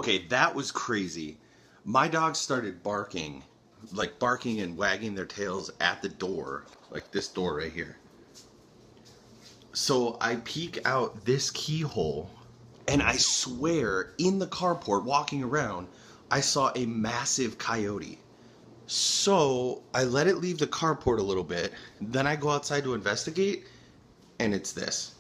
Okay, that was crazy. My dogs started barking, like barking and wagging their tails at the door, like this door right here. So I peek out this keyhole, and I swear, in the carport, walking around, I saw a massive coyote. So I let it leave the carport a little bit. Then I go outside to investigate, and it's this.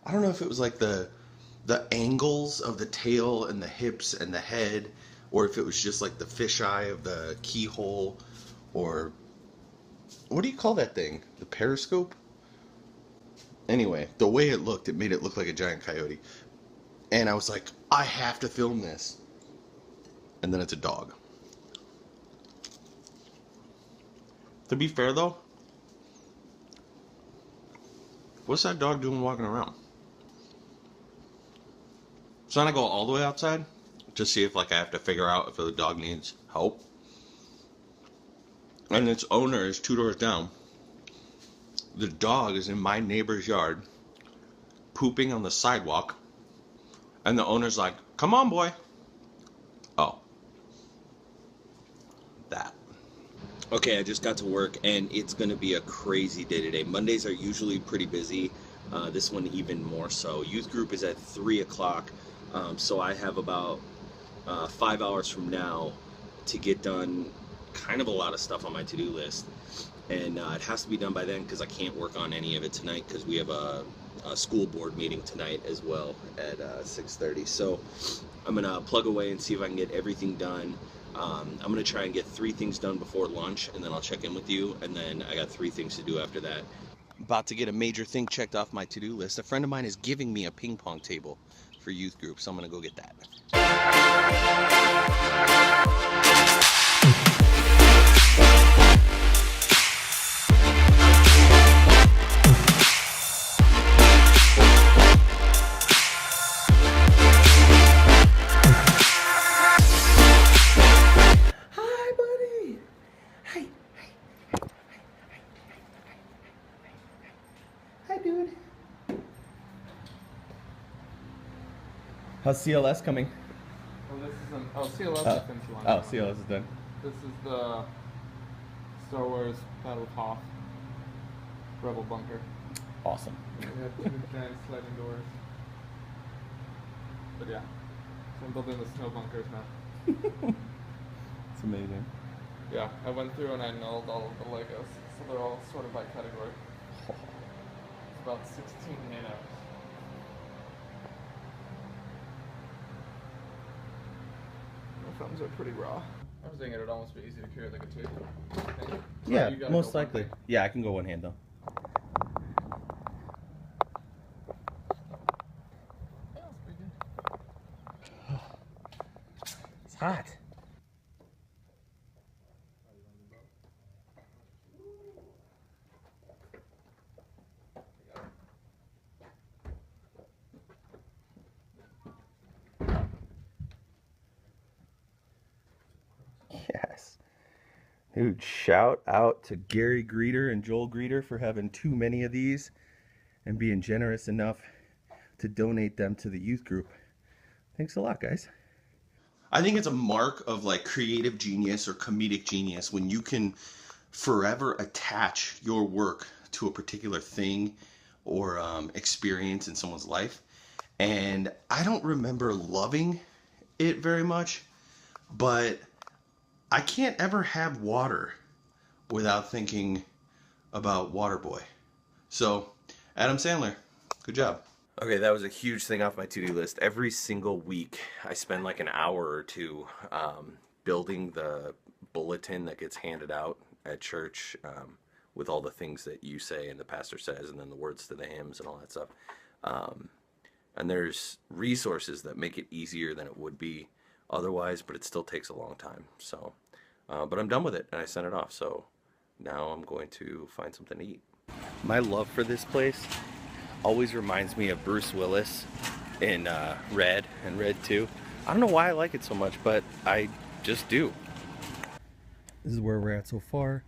I don't know if it was like the angles of the tail and the hips and the head, or if it was just like the fisheye of the keyhole, or what do you call that thing? The periscope? Anyway, the way it looked, it made it look like a giant coyote. And I was like, I have to film this. And then it's a dog. To be fair though, what's that dog doing walking around? So then I go all the way outside to see if like I have to figure out if the dog needs help. And its owner is 2 doors down. The dog is in my neighbor's yard, pooping on the sidewalk. And the owner's like, come on, boy. Oh. That. Okay, I just got to work, and it's going to be a crazy day today. Mondays are usually pretty busy. This one even more so. Youth group is at 3 o'clock. So I have about 5 hours from now to get done kind of a lot of stuff on my to-do list. And it has to be done by then because I can't work on any of it tonight because we have a school board meeting tonight as well at 6:30. So I'm going to plug away and see if I can get everything done. I'm going to try and get 3 things done before lunch, and then I'll check in with you. And then I got 3 things to do after that. About to get a major thing checked off my to-do list. A friend of mine is giving me a ping pong table for youth group, so I'm going to go get that. How's CLS coming? Well, this is CLS is finished one. Oh, CLS is done. This is the Star Wars Battle of Hoth Rebel Bunker. Awesome. We have 2 giant sliding doors. But yeah, so I'm building the snow bunkers now. It's amazing. Yeah, I went through and I nulled all of the Legos, so they're all sorted by category. It's about 16 nanos. My thumbs are pretty raw. I was thinking it'd almost be easy to carry like a 2. Yeah, most likely. Yeah, I can go one hand though. It's hot. Yes. Dude, shout out to Gary Greeter and Joel Greeter for having too many of these and being generous enough to donate them to the youth group. Thanks a lot, guys. I think it's a mark of like creative genius or comedic genius when you can forever attach your work to a particular thing or experience in someone's life. And I don't remember loving it very much, but I can't ever have water without thinking about Waterboy. So, Adam Sandler, good job. Okay, that was a huge thing off my to-do list. Every single week, I spend like an hour or 2 building the bulletin that gets handed out at church with all the things that you say and the pastor says, and then the words to the hymns and all that stuff. And there's resources that make it easier than it would be otherwise, but it still takes a long time. So, but I'm done with it, and I sent it off. So now I'm going to find something to eat. My love for this place always reminds me of Bruce Willis in Red and Red 2. I don't know why I like it so much, but I just do. This is where we're at so far.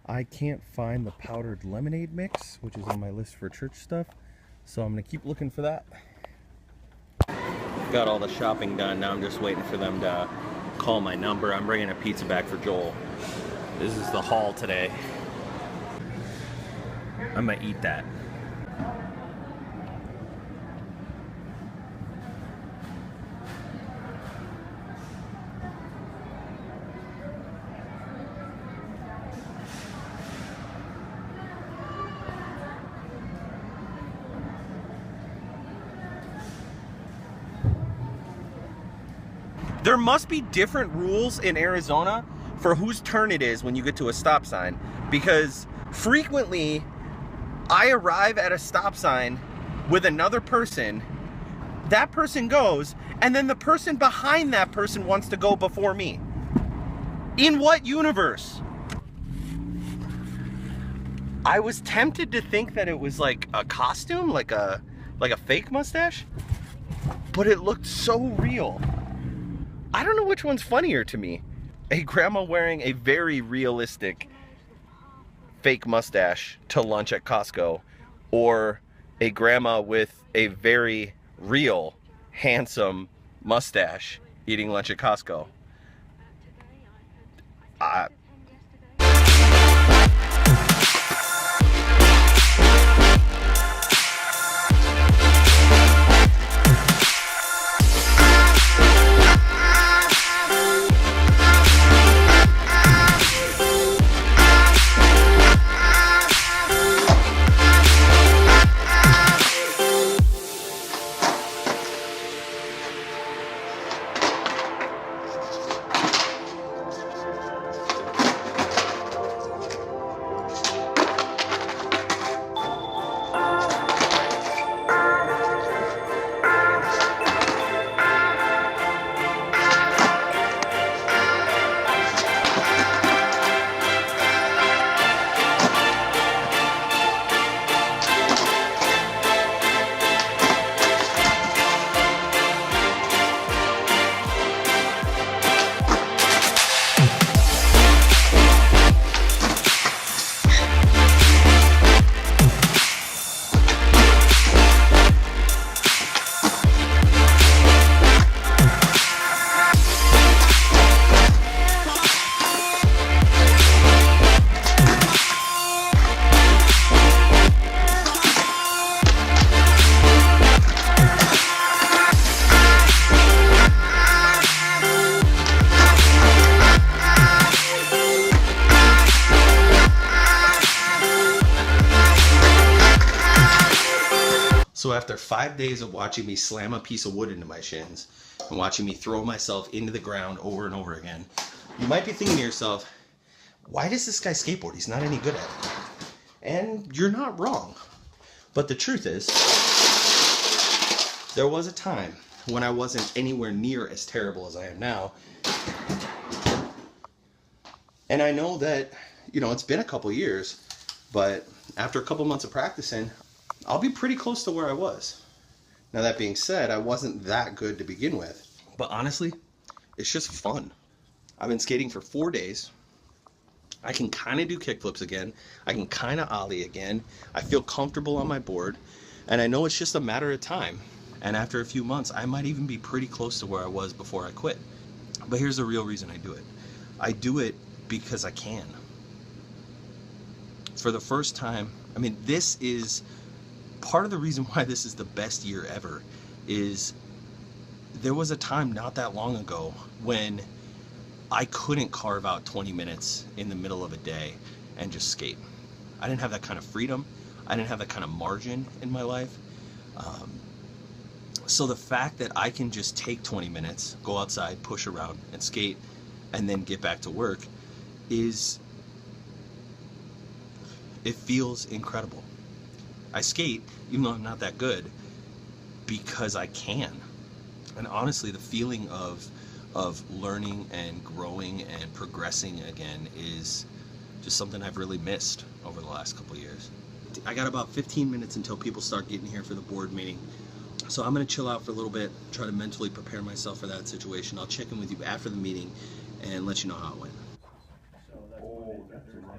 I can't find the powdered lemonade mix, which is on my list for church stuff. So I'm gonna keep looking for that. Got all the shopping done. Now I'm just waiting for them to call my number. I'm bringing a pizza back for Joel. This is the haul today. I'm gonna eat that. There must be different rules in Arizona for whose turn it is when you get to a stop sign, because frequently I arrive at a stop sign with another person, that person goes, and then the person behind that person wants to go before me. In what universe? I was tempted to think that it was like a costume, like a fake mustache, but it looked so real. I don't know which one's funnier to me. A grandma wearing a very realistic fake mustache to lunch at Costco, or a grandma with a very real, handsome mustache eating lunch at Costco. So after 5 days of watching me slam a piece of wood into my shins and watching me throw myself into the ground over and over again, you might be thinking to yourself, why does this guy skateboard? He's not any good at it. And you're not wrong. But the truth is, there was a time when I wasn't anywhere near as terrible as I am now. And I know that, it's been a couple years, but after a couple months of practicing, I'll be pretty close to where I was. Now, that being said, I wasn't that good to begin with. But honestly, it's just fun. I've been skating for 4 days. I can kind of do kickflips again. I can kind of ollie again. I feel comfortable on my board. And I know it's just a matter of time. And after a few months, I might even be pretty close to where I was before I quit. But here's the real reason I do it. I do it because I can. For the first time, this is part of the reason why this is the best year ever, is there was a time not that long ago when I couldn't carve out 20 minutes in the middle of a day and just skate. I didn't have that kind of freedom. I didn't have that kind of margin in my life. So the fact that I can just take 20 minutes, go outside, push around, and skate, and then get back to work it feels incredible. I skate, even though I'm not that good, because I can. And honestly, the feeling of learning and growing and progressing again is just something I've really missed over the last couple of years. I got about 15 minutes until people start getting here for the board meeting. So I'm going to chill out for a little bit, try to mentally prepare myself for that situation. I'll check in with you after the meeting and let you know how it went. Oh, that's a rough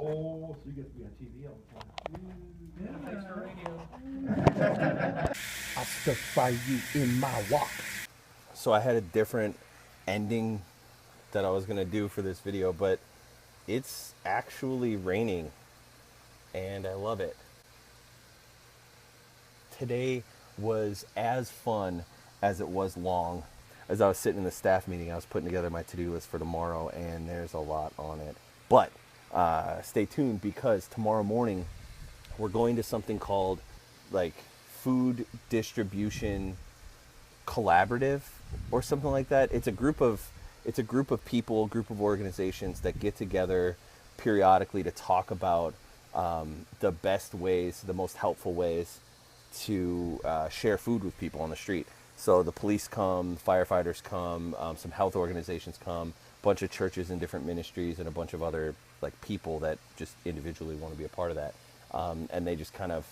Oh, so you get to be on TV all the time. Yeah, thanks for radio. I'll still find you in my walk. So I had a different ending that I was gonna do for this video, but it's actually raining and I love it. Today was as fun as it was long. As I was sitting in the staff meeting, I was putting together my to-do list for tomorrow, and there's a lot on it. But stay tuned, because tomorrow morning we're going to something called like Food Distribution Collaborative or something like that. It's a group of people, group of organizations that get together periodically to talk about the best ways, the most helpful ways to share food with people on the street. So the police come, firefighters come, some health organizations come, a bunch of churches and different ministries, and a bunch of other like people that just individually want to be a part of that. And they just kind of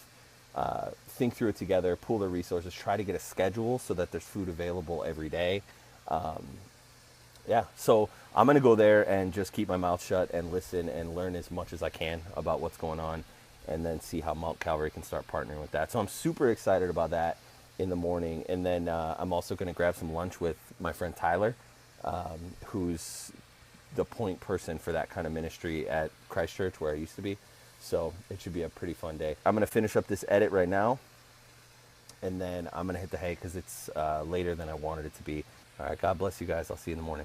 think through it together, pool their resources, try to get a schedule so that there's food available every day. Yeah, so I'm going to go there and just keep my mouth shut and listen and learn as much as I can about what's going on, and then see how Mount Calvary can start partnering with that. So I'm super excited about that in the morning. And then I'm also going to grab some lunch with my friend Tyler, who's the point person for that kind of ministry at Christ Church where I used to be. So it should be a pretty fun day. I'm going to finish up this edit right now, and then I'm going to hit the hay because it's later than I wanted it to be. All right, God bless you guys. I'll see you in the morning.